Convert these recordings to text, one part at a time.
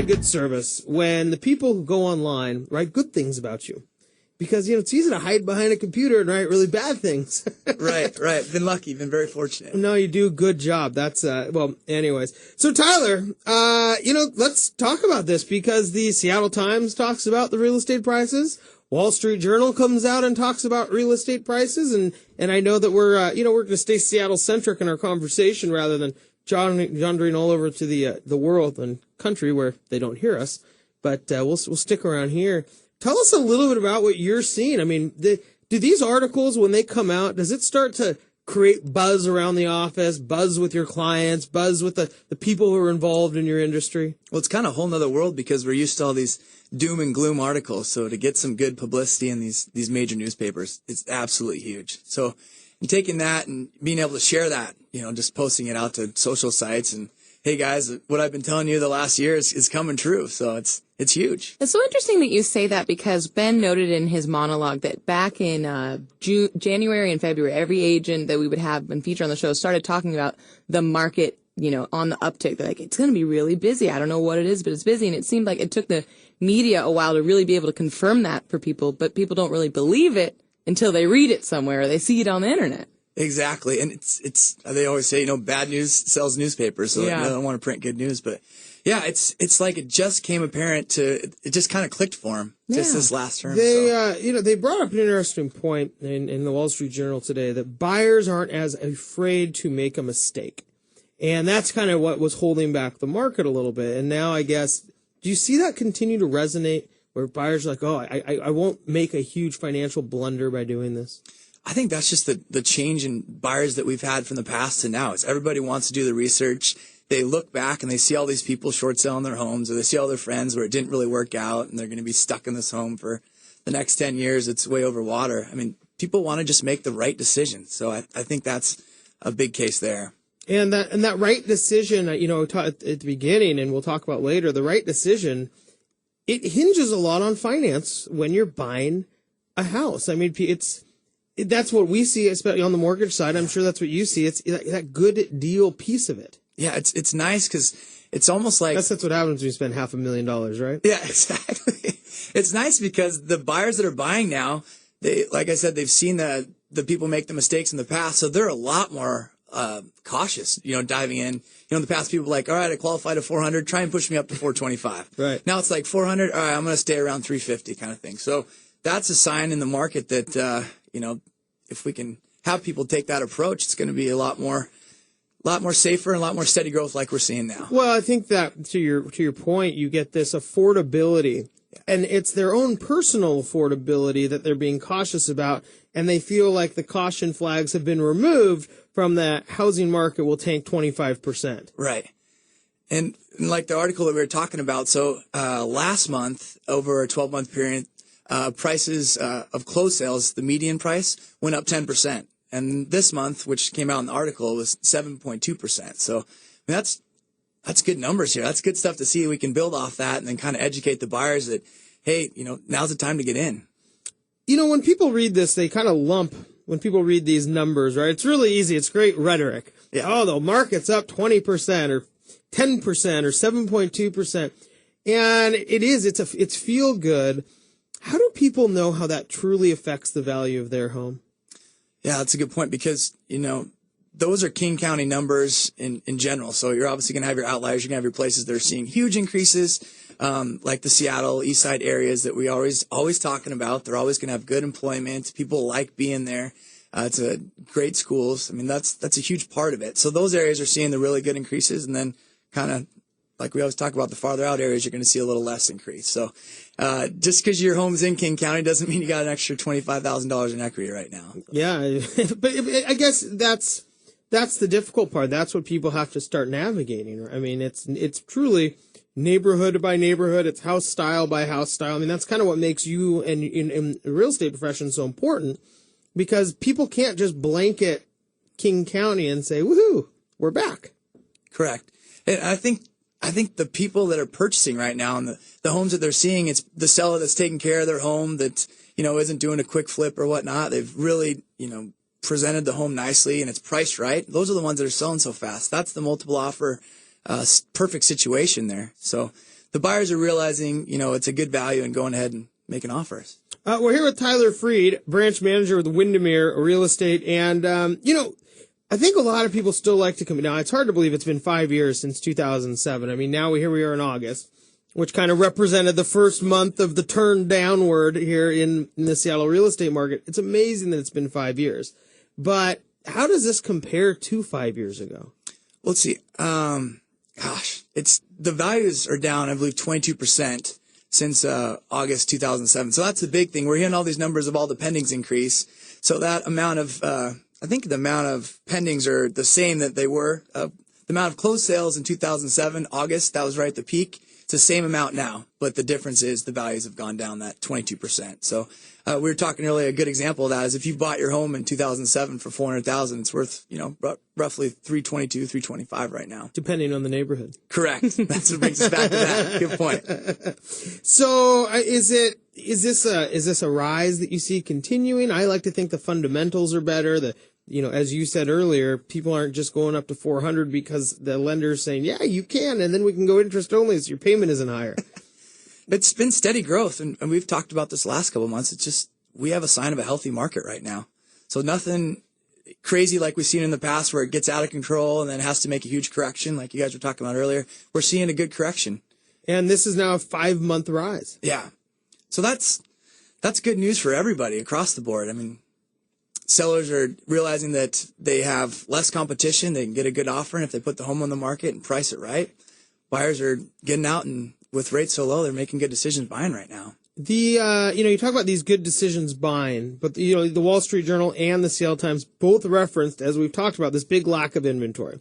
good service when the people who go online write good things about you. Because, it's easy to hide behind a computer and write really bad things. Right. Been lucky. Been very fortunate. No, you do a good job. That's, anyways. So, Tyler, let's talk about this because the Seattle Times talks about the real estate prices. Wall Street Journal comes out and talks about real estate prices. And I know that we're going to stay Seattle-centric in our conversation rather than jandering all over to the world and country where they don't hear us. But we'll stick around here. Tell us a little bit about what you're seeing. I mean, do these articles, when they come out, does it start to create buzz around the office, buzz with your clients, buzz with the people who are involved in your industry? Well, it's kind of a whole nother world because we're used to all these doom and gloom articles. So to get some good publicity in these major newspapers, it's absolutely huge. So in taking that and being able to share that, just posting it out to social sites and, hey guys, what I've been telling you the last year is coming true. So it's huge. It's so interesting that you say that because Ben noted in his monologue that back in January and February, every agent that we would have and feature on the show started talking about the market, on the uptick. They're like, it's going to be really busy. I don't know what it is, but it's busy. And it seemed like it took the media a while to really be able to confirm that for people, but people don't really believe it until they read it somewhere or they see it on the internet. Exactly. And it's they always say, bad news sells newspapers. So yeah. They don't want to print good news. But yeah, it's like it just came apparent it just kind of clicked for them just this last term. They brought up an interesting point in the Wall Street Journal today that buyers aren't as afraid to make a mistake. And that's kind of what was holding back the market a little bit. And now I guess, do you see that continue to resonate where buyers are like, I won't make a huge financial blunder by doing this? I think that's just the change in buyers that we've had from the past to now. Is everybody wants to do the research. They look back and they see all these people short selling their homes, or they see all their friends where it didn't really work out and they're going to be stuck in this home for the next 10 years. It's way over water. I mean, people want to just make the right decision. So I think that's a big case there. And that right decision, at the beginning, and we'll talk about later, the right decision, it hinges a lot on finance when you're buying a house. I mean, that's what we see, especially on the mortgage side. I'm sure that's what you see. It's that good deal piece of it. Yeah, it's nice because it's almost like... That's what happens when you spend $500,000, right? Yeah, exactly. It's nice because the buyers that are buying now, like I said, they've seen the people make the mistakes in the past, so they're a lot more cautious, diving in. In the past, people were like, all right, I qualified at 400, try and push me up to 425. Right. Now it's like 400, all right, I'm going to stay around 350 kind of thing. So that's a sign in the market that, if we can have people take that approach, it's going to be a lot more safer and a lot more steady growth like we're seeing now. Well, I think that to your point, you get this affordability, and it's their own personal affordability that they're being cautious about, and they feel like the caution flags have been removed from the housing market will tank 25%. Right. And like the article that we were talking about, so last month, over a 12-month period, prices of closed sales, the median price, went up 10%. And this month, which came out in the article, was 7.2%. So I mean, that's good numbers here. That's good stuff to see. We can build off that and then kind of educate the buyers that, hey, now's the time to get in. When people read this, they kind of lump when people read these numbers, right? It's really easy. It's great rhetoric. Yeah. Oh, the market's up 20% or 10% or 7.2%. And it's feel good. How do people know how that truly affects the value of their home? Yeah, that's a good point because, those are King County numbers in general. So you're obviously going to have your outliers. You're going to have your places that are seeing huge increases, like the Seattle East Side areas that we always talking about. They're always going to have good employment. People like being there. It's a great schools. I mean, that's a huge part of it. So those areas are seeing the really good increases, and then kind of like we always talk about the farther out areas, you're going to see a little less increase. So just because your home's in King County doesn't mean you got an extra $25,000 in equity right now. Yeah, but I guess that's the difficult part. That's what people have to start navigating. I mean, it's truly neighborhood by neighborhood. It's house style by house style. I mean, that's kind of what makes you and in the real estate profession so important, because people can't just blanket King County and say, woohoo, we're back. Correct. And I think the people that are purchasing right now and the homes that they're seeing, it's the seller that's taking care of their home that, isn't doing a quick flip or whatnot. They've really, presented the home nicely and it's priced right. Those are the ones that are selling so fast. That's the multiple offer, perfect situation there. So the buyers are realizing, it's a good value and going ahead and making offers. We're here with Tyler Freed, branch manager with Windermere Real Estate. And, I think a lot of people still like to come. Now, it's hard to believe it's been 5 years since 2007. I mean, now here we are in August, which kind of represented the first month of the turn downward here in the Seattle real estate market. It's amazing that it's been 5 years. But how does this compare to 5 years ago? Well, let's see. It's the values are down, I believe, 22% since August 2007. So that's the big thing. We're hearing all these numbers of all the pendings increase. So that amount of, I think the amount of pendings are the same that they were. The amount of closed sales in 2007, August, that was right at the peak. It's the same amount now, but the difference is the values have gone down that 22%. So we were talking earlier, a good example of that is if you bought your home in 2007 for $400,000, it's worth, roughly $322, $325 right now. Depending on the neighborhood. Correct. That's what brings us back to that. Good point. So is this a rise that you see continuing? I like to think the fundamentals are better. As you said earlier, people aren't just going up to 400 because the lender's saying, yeah, you can, and then we can go interest only so your payment isn't higher. It's been steady growth, and we've talked about this the last couple of months. It's just we have a sign of a healthy market right now. So nothing crazy like we've seen in the past where it gets out of control and then has to make a huge correction like you guys were talking about earlier. We're seeing a good correction. And this is now a 5-month rise. Yeah. So that's good news for everybody across the board. I mean, sellers are realizing that they have less competition. They can get a good offer, and if they put the home on the market and price it right, buyers are getting out, and with rates so low, they're making good decisions buying right now. You talk about these good decisions buying, but the Wall Street Journal and the Seattle Times both referenced, as we've talked about, this big lack of inventory.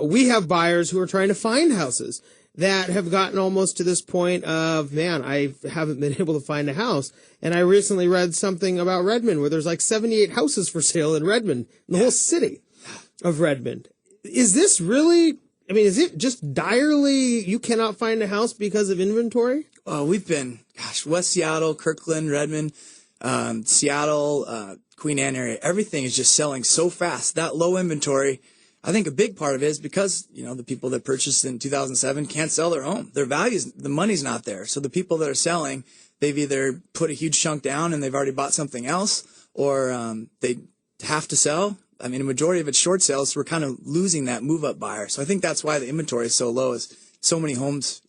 We have buyers who are trying to find houses that have gotten almost to this point of, man, I haven't been able to find a house. And I recently read something about Redmond where there's like 78 houses for sale in Redmond, in the whole city of Redmond. Is this really, is it just direly you cannot find a house because of inventory? We've been, West Seattle, Kirkland, Redmond, Seattle, Queen Anne area, everything is just selling so fast. That low inventory, I think a big part of it is because, the people that purchased in 2007 can't sell their home. Their values, the money's not there. So the people that are selling, they've either put a huge chunk down and they've already bought something else, or they have to sell. A majority of it's short sales, so we're kind of losing that move-up buyer. So I think that's why the inventory is so low, is so many homes,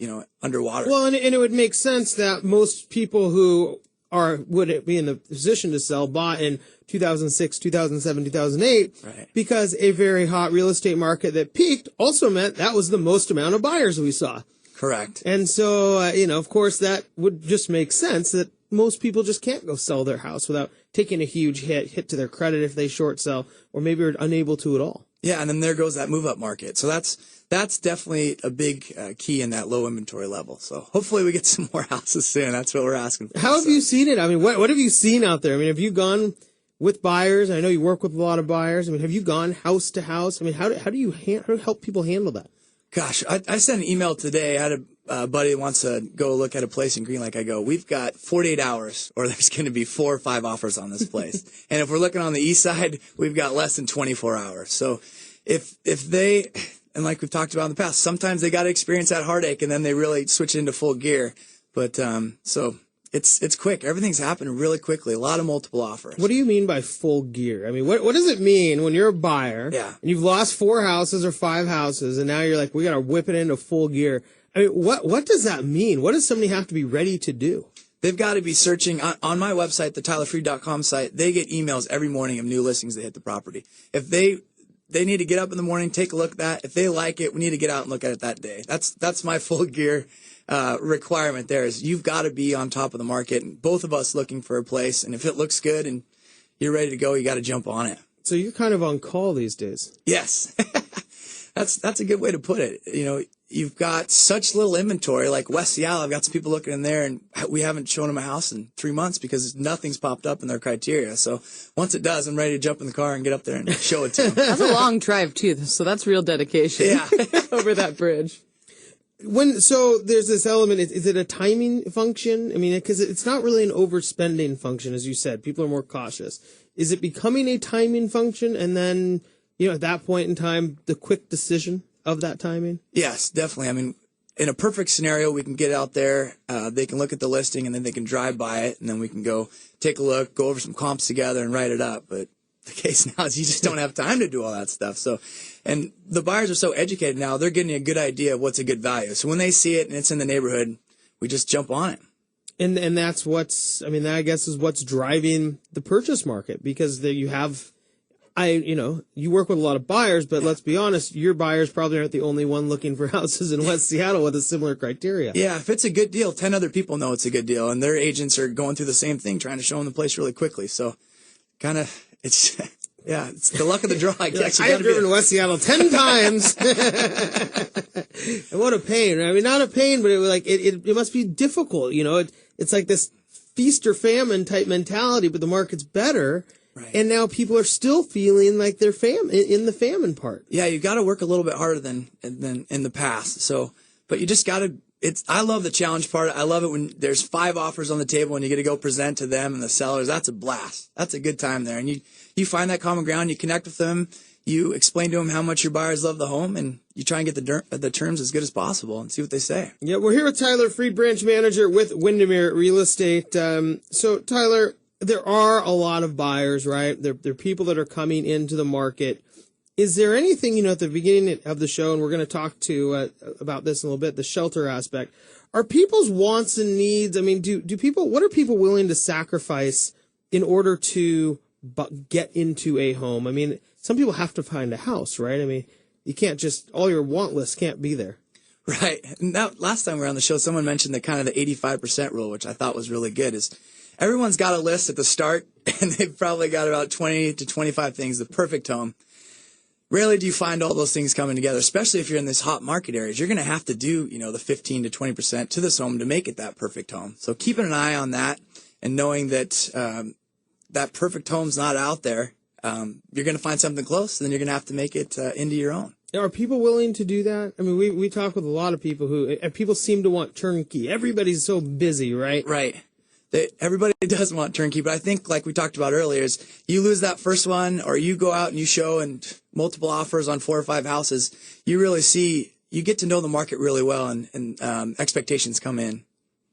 underwater. Well, and it would make sense that most people who would be in the position to sell bought in 2006, 2007, 2008, right, because a very hot real estate market that peaked also meant that was the most amount of buyers we saw. Correct. And so, of course, that would just make sense that most people just can't go sell their house without taking a huge hit to their credit if they short sell, or maybe are unable to at all. Yeah, and then there goes that move-up market. So that's definitely a big key in that low inventory level. So hopefully we get some more houses soon. That's what we're asking for. How have you seen it? What have you seen out there? Have you gone with buyers? I know you work with a lot of buyers. Have you gone house to house? How do you help people handle that? Gosh, I sent an email today. I had a buddy that wants to go look at a place in Green Lake. I go, we've got 48 hours or there's going to be 4 or 5 offers on this place. And if we're looking on the east side, we've got less than 24 hours. So if they, and like we've talked about in the past, sometimes they got to experience that heartache and then they really switch into full gear. But so it's quick. Everything's happening really quickly. A lot of multiple offers. What do you mean by full gear? What does it mean when you're a buyer and you've lost 4 houses or 5 houses and now you're like, we got to whip it into full gear? What does that mean? What does somebody have to be ready to do? They've got to be searching on my website, the tylerfreed.com site. They get emails every morning of new listings that hit the property. If they need to get up in the morning, take a look at that. If they like it, we need to get out and look at it that day. That's my full gear requirement there, is you've got to be on top of the market, and both of us looking for a place. And if it looks good and you're ready to go, you got to jump on it. So you're kind of on call these days. Yes. That's a good way to put it. You've got such little inventory, like West Seattle. I've got some people looking in there, and we haven't shown them a house in 3 months because nothing's popped up in their criteria. So once it does, I'm ready to jump in the car and get up there and show it to them. That's a long drive, too, so that's real dedication. Yeah. Over that bridge. So there's this element, is it a timing function? Because it's not really an overspending function, as you said. People are more cautious. Is it becoming a timing function, and then, at that point in time, the quick decision of that timing? Yes, definitely. in a perfect scenario, we can get out there, they can look at the listing, and then they can drive by it, and then we can go take a look, go over some comps together, and write it up. But the case now is you just don't have time to do all that stuff. So, and the buyers are so educated now, they're getting a good idea of what's a good value. So when they see it and it's in the neighborhood, we just jump on it. And that's what's, I mean, that I guess is what's driving the purchase market, because you have, you work with a lot of buyers, but let's be honest, your buyers probably aren't the only one looking for houses in West Seattle with a similar criteria. Yeah, if it's a good deal, 10 other people know it's a good deal, and their agents are going through the same thing, trying to show them the place really quickly. So kind of, it's, yeah, it's the luck of the draw, I guess. I have driven to West Seattle 10 times. And what a pain. I mean, not a pain, but it must be difficult. It's like this feast or famine type mentality, but the market's better. Right. And now people are still feeling like they're in the famine part. Yeah, you got to work a little bit harder than in the past. So, but you just got to. I love the challenge part. I love it when there's 5 offers on the table and you get to go present to them and the sellers. That's a blast. That's a good time there. And you find that common ground. You connect with them. You explain to them how much your buyers love the home, and you try and get the terms as good as possible and see what they say. Yeah, we're here with Tyler Freed, branch manager with Windermere Real Estate. So, Tyler, there are a lot of buyers, right? There are people that are coming into the market. Is there anything, at the beginning of the show, and we're going to talk about this in a little bit, the shelter aspect, are people's wants and needs? I mean, what are people willing to sacrifice in order to get into a home? I mean, some people have to find a house, right? I mean, you can't just, all your want lists can't be there. Right. And last time we were on the show, someone mentioned the 85% rule, which I thought was really good, is everyone's got a list at the start, and they've probably got about 20 to 25 things, the perfect home. Rarely do you find all those things coming together, especially if you're in these hot market areas. You're going to have to do, the 15 to 20% to this home to make it that perfect home. So keeping an eye on that and knowing that that perfect home's not out there, you're going to find something close, and then you're going to have to make it into your own. Are people willing to do that? I mean, we talk with a lot of people people seem to want turnkey. Everybody's so busy, right? Right. Everybody does want turnkey, but I think, like we talked about earlier, is you lose that first one, or you go out and you show and multiple offers on 4 or 5 houses, you get to know the market really well, and expectations come in.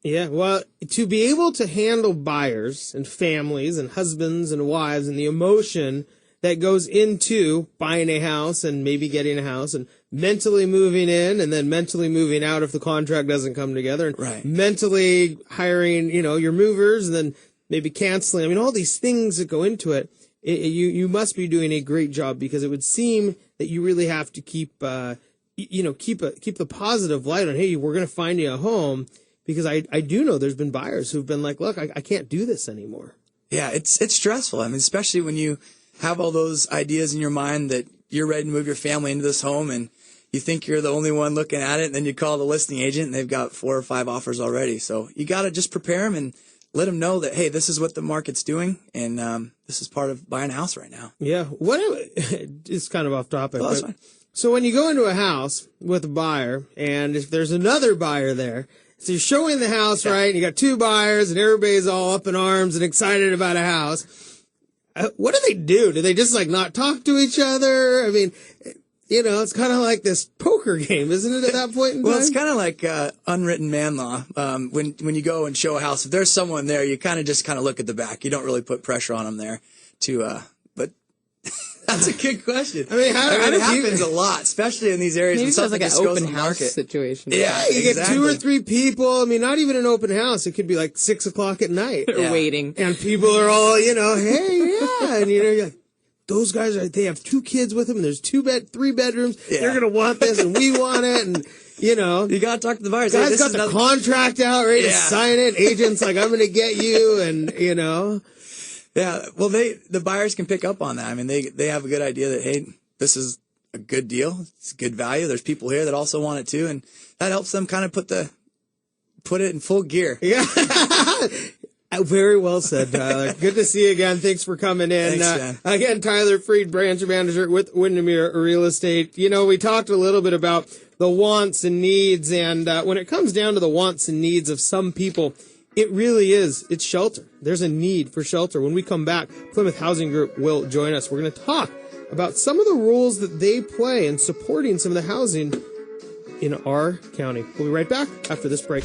Yeah, well, to be able to handle buyers and families and husbands and wives and the emotion that goes into buying a house and maybe getting a house and mentally moving in and then mentally moving out if the contract doesn't come together, and right. mentally hiring, your movers and then maybe canceling. I mean, all these things that go into it, you must be doing a great job, because it would seem that you really have to keep the positive light on, hey, we're going to find you a home, because I do know there's been buyers who've been like, look, I can't do this anymore. Yeah, it's stressful. I mean, especially when you have all those ideas in your mind that you're ready to move your family into this home, and you think you're the only one looking at it, and then you call the listing agent and they've got 4 or 5 offers already. So you got to just prepare them and let them know that, hey, this is what the market's doing, and this is part of buying a house right now. Yeah. It's kind of off topic. Well, that's fine. So when you go into a house with a buyer, and if there's another buyer there, so you're showing the house, right? And you got 2 buyers, and everybody's all up in arms and excited about a house. What do? Do they just not talk to each other? I mean, it's kind of like this poker game, isn't it, at that point in time? Well, it's kind of like unwritten man law. When you go and show a house, if there's someone there, you kind of look at the back. You don't really put pressure on them there but that's a good question. I mean, it happens a lot, especially in these areas. Maybe it sounds like an open house situation. Yeah, you get 2 or 3 people. I mean, not even an open house. It could be 6 o'clock at night. They're waiting. And people are all, hey, yeah. And, you're like, those guys they have 2 kids with them, and there's 3 bedrooms. Yeah. They're going to want this, and we want it. And, you got to talk to the buyers. Guys got the contract out, ready to sign it. Agent's like, I'm going to get you. And, Yeah, well, the buyers can pick up on that. I mean, they have a good idea that, hey, this is a good deal. It's a good value. There's people here that also want it too, and that helps them kind of put it in full gear. Yeah. Very well said, Tyler. Good to see you again. Thanks for coming in. Thanks, again, Tyler Freed, branch manager with Windermere Real Estate. We talked a little bit about the wants and needs, and when it comes down to the wants and needs of some people, it really is. It's shelter. There's a need for shelter. When we come back, Plymouth Housing Group will join us. We're going to talk about some of the roles that they play in supporting some of the housing in our county. We'll be right back after this break.